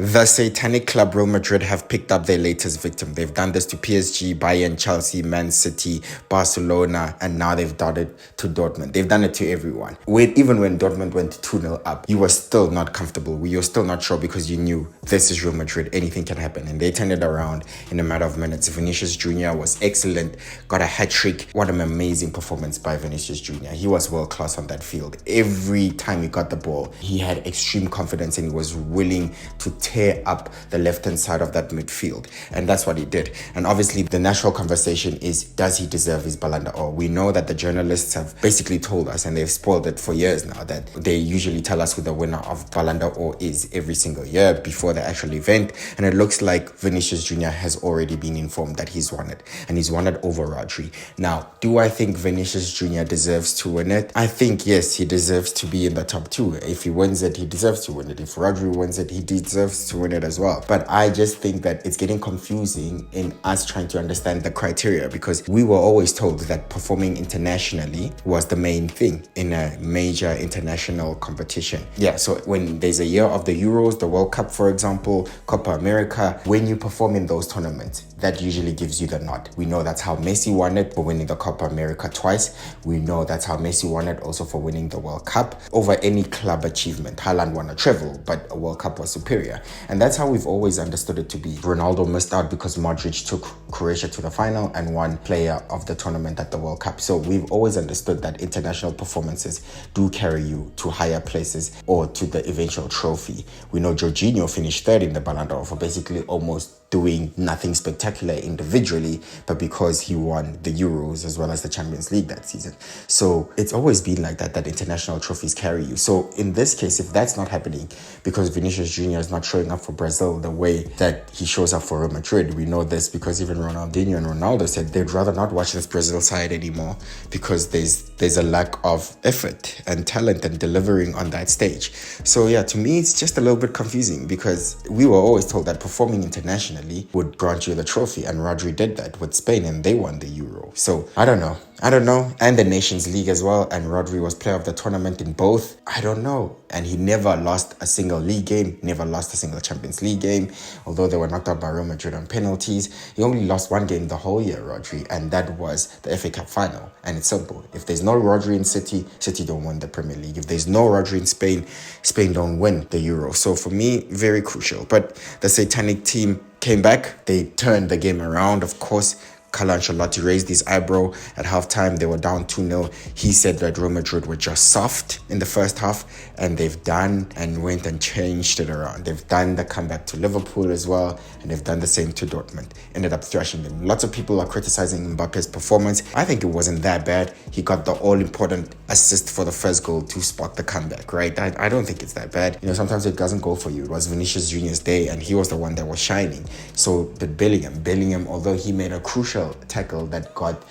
The satanic club Real Madrid have picked up their latest victim. They've done this to PSG, Bayern, Chelsea, Man City, Barcelona, and now they've done it to Dortmund. They've done it to everyone. Even when Dortmund went 2-0 up, you were still not comfortable. You were still not sure because you knew this is Real Madrid. Anything can happen. And they turned it around in a matter of minutes. Vinicius Jr. was excellent, got a hat-trick. What an amazing performance by Vinicius Jr. He was world-class on that field. Every time he got the ball, he had extreme confidence and he was willing to tear up the left-hand side of that midfield. And that's what he did. And obviously, the natural conversation is, does he deserve his Ballon Dor? We know that the journalists have basically told us, and they've spoiled it for years now, that they usually tell us who the winner of Ballon Dor is every single year before the actual event. And it looks like Vinicius Jr. has already been informed that he's won it. And he's won it over Rodri. Now, do I think Vinicius Jr. deserves to win it? I think, yes, he deserves to be in the top two. If he wins it, he deserves to win it. If Rodri wins it, he deserves to win it as well. But I just think that it's getting confusing in us trying to understand the criteria, because we were always told that performing internationally was the main thing in a major international competition. Yeah, so when there's a year of the Euros, the World Cup, for example, Copa America, when you perform in those tournaments, that usually gives you the nod. We know that's how Messi won it for winning the Copa America twice. We know that's how Messi won it also for winning the World Cup over any club achievement. Haaland won a treble, but a World Cup was superior. And that's how we've always understood it to be. Ronaldo missed out because Modric took Croatia to the final and won player of the tournament at the World Cup. So we've always understood that international performances do carry you to higher places or to the eventual trophy. We know Jorginho finished third in the Ballon d'Or for basically almost doing nothing spectacular individually, but because he won the Euros as well as the Champions League that season. So it's always been like that international trophies carry you. So in this case, if that's not happening because Vinicius Jr. is not showing up for Brazil the way that he shows up for Real Madrid, we know this because even Ronaldinho and Ronaldo said they'd rather not watch this Brazil side anymore because there's a lack of effort and talent and delivering on that stage. So yeah, to me, it's just a little bit confusing because we were always told that performing internationally would grant you the trophy, and Rodri did that with Spain and they won the Euro. So I don't know, and the Nations League as well, and Rodri was player of the tournament in both. I don't know, and he never lost a single league game, never lost a single Champions League game, although they were knocked out by Real Madrid on penalties. He only lost one game the whole year, Rodri, and that was the FA Cup final. And it's simple: if there's no Rodri in City, City don't win the Premier League. If there's no Rodri in Spain, Spain don't win the Euro. So for me, very crucial. But the satanic team came back. They turned the game around, of course. Carlo Ancelotti raised his eyebrow at halftime. They were down 2-0. He said that Real Madrid were just soft in the first half, and they've done and went and changed it around. They've done the comeback to Liverpool as well, and they've done the same to Dortmund. Ended up thrashing them. Lots of people are criticizing Mbappe's performance. I think it wasn't that bad. He got the all-important assist for the first goal to spark the comeback, right? I don't think it's that bad. You know, sometimes it doesn't go for you. It was Vinicius Jr.'s day, and he was the one that was shining. So did Bellingham. Bellingham, although he made a crucial tackle that got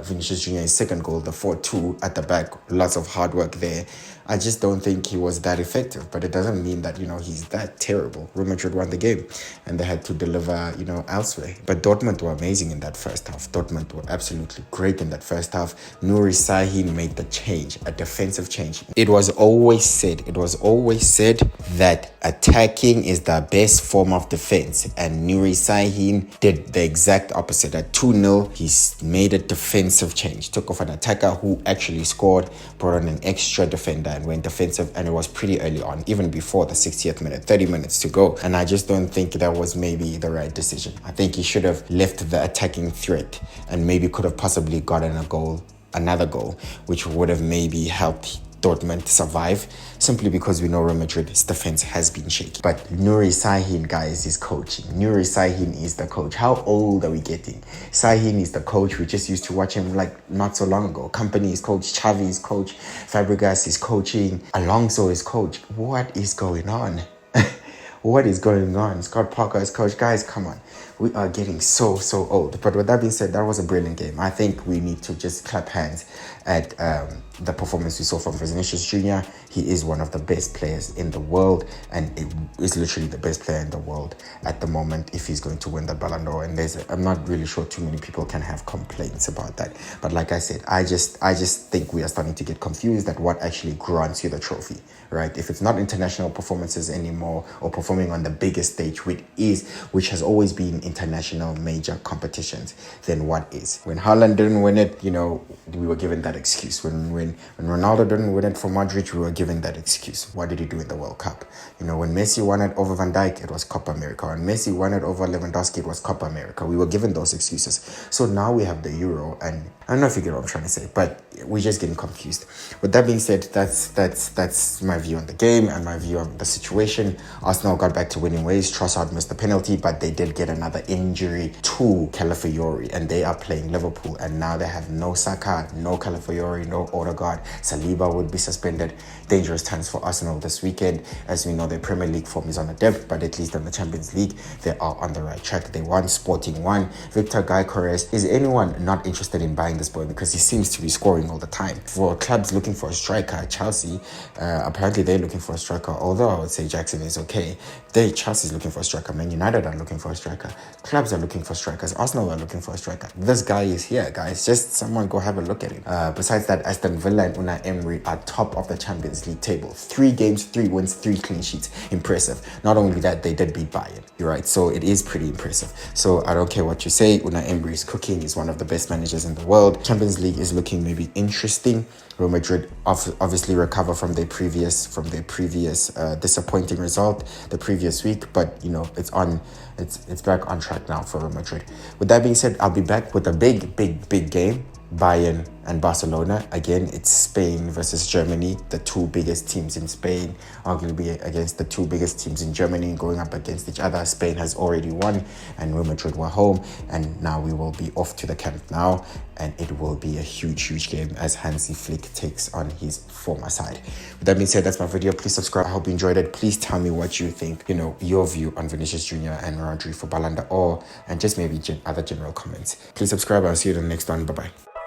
Vinicius Jr. his second goal, the 4-2 at the back. Lots of hard work there. I just don't think he was that effective, but it doesn't mean that, he's that terrible. Real Madrid won the game and they had to deliver, elsewhere. But Dortmund were amazing in that first half. Dortmund were absolutely great in that first half. Nuri Sahin made the change, a defensive change. It was always said that attacking is the best form of defense. And Nuri Sahin did the exact opposite. At 2-0, he made a defensive change. Took off an attacker who actually scored, brought on an extra defender and went defensive, and it was pretty early on, even before the 60th minute, 30 minutes to go. And I just don't think that was maybe the right decision. I think he should have left the attacking threat and maybe could have possibly gotten another goal, which would have maybe helped Dortmund survive, simply because we know Real Madrid's defense has been shaky. But Nuri Sahin, guys, is coaching. Nuri Sahin is the coach. How old are we getting? Sahin is the coach. We just used to watch him like not so long ago. Company is coach, Xavi is coach, Fabregas is coaching, Alonso is coach. What is going on? What is going on? Scott Parker is coach. Guys, come on. We are getting so old. But with that being said, that was a brilliant game. I think we need to just clap hands at the performance we saw from Vinicius Jr. He is one of the best players in the world, and it is literally the best player in the world at the moment if he's going to win the Ballon Dor. And I'm not really sure too many people can have complaints about that. But like I said, I just think we are starting to get confused at what actually grants you the trophy, right? If it's not international performances anymore or performances performing on the biggest stage, which has always been international major competitions, then what is? When Haaland didn't win it, we were given that excuse. When Ronaldo didn't win it for Madrid, we were given that excuse. What did he do in the World Cup? When Messi won it over Van Dijk, it was Copa America. When Messi won it over Lewandowski, it was Copa America. We were given those excuses. So now we have the Euro, and I don't know if you get what I'm trying to say, but we're just getting confused. With that being said, that's my view on the game and my view on the situation. Arsenal got back to winning ways. Trossard missed the penalty, but they did get another injury to Calafiori, and they are playing Liverpool, and now they have no Saka, no Calafiori, no Odegaard. Saliba would be suspended. Dangerous times for Arsenal this weekend. As we know, their Premier League form is on a dip, but at least in the Champions League, they are on the right track. They won, Sporting won. Victor Gyökeres, is anyone not interested in buying this boy? Because he seems to be scoring all the time. For clubs looking for a striker, Chelsea, apparently they're looking for a striker, although I would say Jackson is okay. Chelsea's looking for a striker. Man United are looking for a striker. Clubs are looking for strikers. Arsenal are looking for a striker. This guy is here, guys. Just someone go have a look at him. Besides that, Aston Villa and Unai Emery are top of the Champions League table. 3 games, 3 wins, 3 clean sheets. Impressive. Not only that, they did beat Bayern. You're right. So it is pretty impressive. So I don't care what you say. Unai Emery is cooking. He's one of the best managers in the world. Champions League is looking maybe interesting. Real Madrid obviously recover from their previous disappointing result the previous week, but it's back on track now for Real Madrid. With that being said, I'll be back with a big game. Bayern and Barcelona. Again, it's Spain versus Germany, the 2 biggest teams in Spain, arguably against the 2 biggest teams in Germany, going up against each other. Spain has already won, and Real Madrid were home, and now we will be off to the Camp Nou, and it will be a huge game as Hansi Flick takes on his former side. With that being said, that's my video. Please subscribe. I hope you enjoyed it. Please tell me what you think, your view on Vinicius Jr. and Rodri for Ballon Dor, and just maybe other general comments. Please subscribe. I'll see you in the next one. Bye-bye.